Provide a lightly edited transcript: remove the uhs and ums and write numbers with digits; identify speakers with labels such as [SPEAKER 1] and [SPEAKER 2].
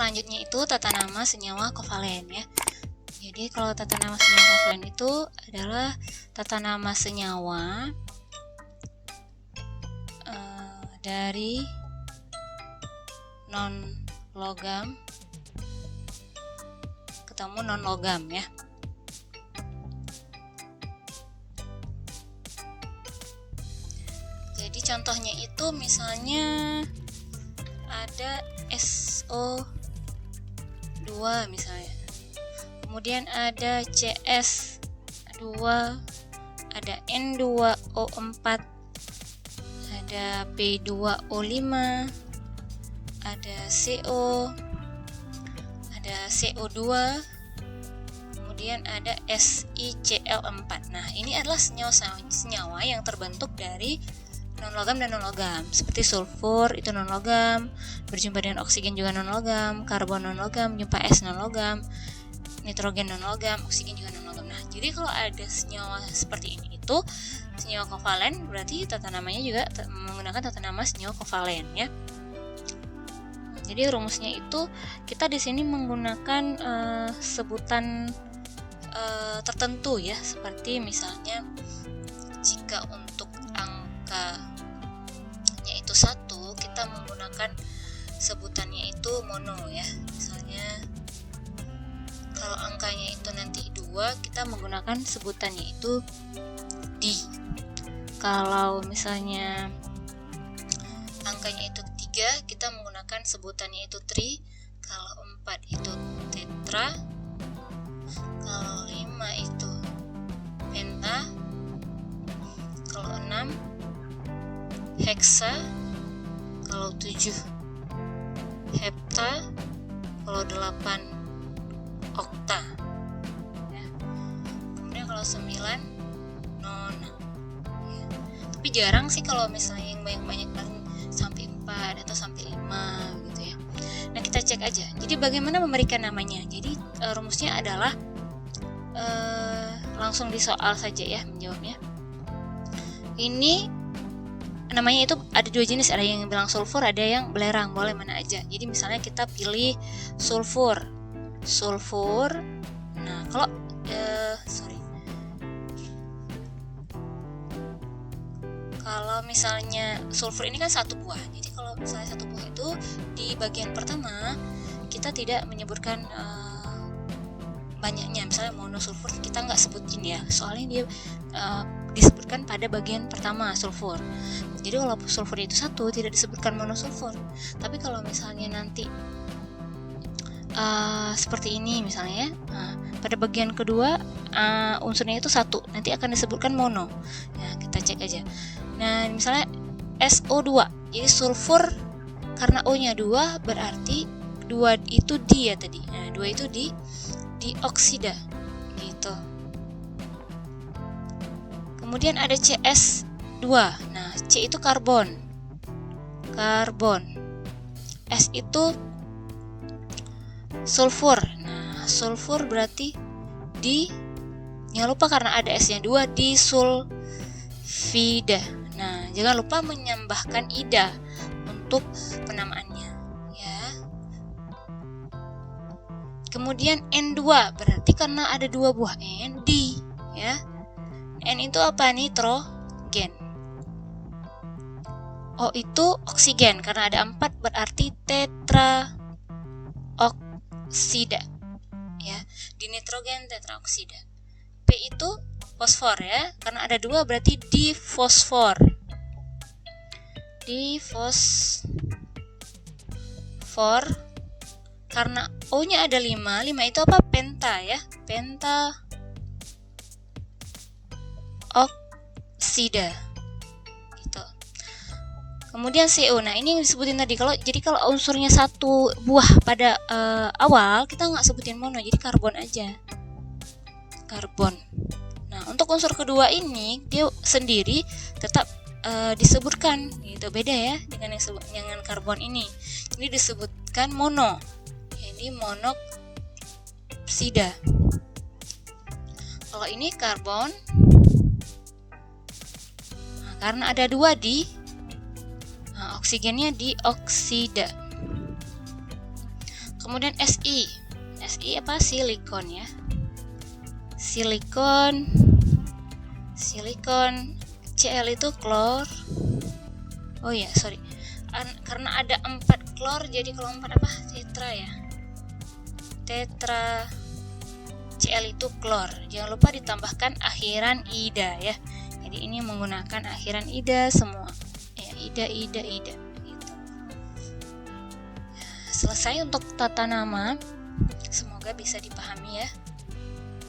[SPEAKER 1] selanjutnya itu tata nama senyawa kovalen ya. Jadi kalau tata nama senyawa kovalen itu adalah tata nama senyawa dari non logam ketemu non logam ya. Jadi contohnya itu misalnya ada SO2 misalnya. Kemudian ada CS2, ada N2O4, ada P2O5, ada CO, ada CO2, kemudian ada SiCl4. Nah, ini adalah senyawa yang terbentuk dari non-logam dan non-logam, seperti sulfur itu non-logam, berjumpa dengan oksigen juga non-logam, karbon non-logam, jumpa es non-logam, nitrogen non-logam, oksigen juga non-logam. Nah, jadi kalau ada senyawa seperti ini itu senyawa kovalen, berarti tata namanya juga menggunakan tata nama senyawa kovalen ya. Jadi rumusnya itu kita di sini menggunakan sebutan tertentu ya, seperti misalnya jika untuk angkanya itu 1, kita menggunakan sebutannya itu mono ya. Misalnya kalau angkanya itu nanti 2, kita menggunakan sebutannya itu di. Kalau misalnya angkanya itu 3, kita menggunakan sebutannya itu tri. Kalau 4 itu tetra. Kalau 5 itu penta. Kalau 6 heksa. Kalau 7 hepta. Kalau 8 okta ya. Kemudian kalau 9 nona ya. Tapi jarang sih kalau misalnya yang banyak-banyak sampai 4 atau sampai 5 gitu ya. Nah, kita cek aja. Jadi bagaimana memberikan namanya? Jadi rumusnya adalah langsung di soal saja ya menjawabnya. Ini namanya itu ada 2 jenis, ada yang bilang sulfur, ada yang belerang, boleh mana aja. Jadi misalnya kita pilih sulfur. Nah, kalau kalau misalnya sulfur ini kan 1 buah. Jadi kalau misalnya 1 buah itu di bagian pertama kita tidak menyebutkan banyaknya. Misalnya monosulfur kita nggak sebutin ya, soalnya dia disebutkan pada bagian pertama sulfur. Jadi kalau sulfur itu 1 tidak disebutkan monosulfur. Tapi kalau misalnya nanti seperti ini misalnya, pada bagian kedua unsurnya itu 1, nanti akan disebutkan mono. Nah, kita cek aja. Nah, misalnya SO2, jadi sulfur karena O-nya 2 berarti 2 itu di ya tadi. Nah, 2 itu dioksida gitu. Kemudian ada CS2. Nah, C itu karbon. S itu sulfur. Nah, sulfur berarti jangan lupa karena ada S-nya 2, disulfida. Nah, jangan lupa menambahkan ida untuk penamaannya ya. Kemudian N2 berarti karena ada 2 buah N, di ya. N itu apa? Nitrogen. O itu oksigen, karena ada 4 berarti tetraoksida ya. Dinitrogen tetraoksida. P itu fosfor ya, karena ada 2 berarti difosfor. Karena O-nya ada 5 itu apa? Penta ya, penta oksida gitu. Kemudian CO. Nah, ini yang disebutin tadi. Kalau unsurnya 1 buah pada awal, kita nggak sebutin mono, jadi karbon aja. Karbon. Nah, untuk unsur kedua ini dia sendiri tetap disebutkan gitu, beda ya dengan karbon ini. Ini disebutkan mono. Jadi monoksida. Kalau ini karbon. Nah, karena ada 2 oksigennya dioksida. Kemudian Si. Si apa? Silikon ya. Silikon. Cl itu klor. Oh ya, sorry. Karena ada 4 klor, jadi kalau 4 apa? Tetra ya. Tetra. Cl itu klor. Jangan lupa ditambahkan akhiran ida ya. Jadi ini menggunakan akhiran ida semua. Ya, ida gitu. Selesai untuk tata nama. Semoga bisa dipahami ya.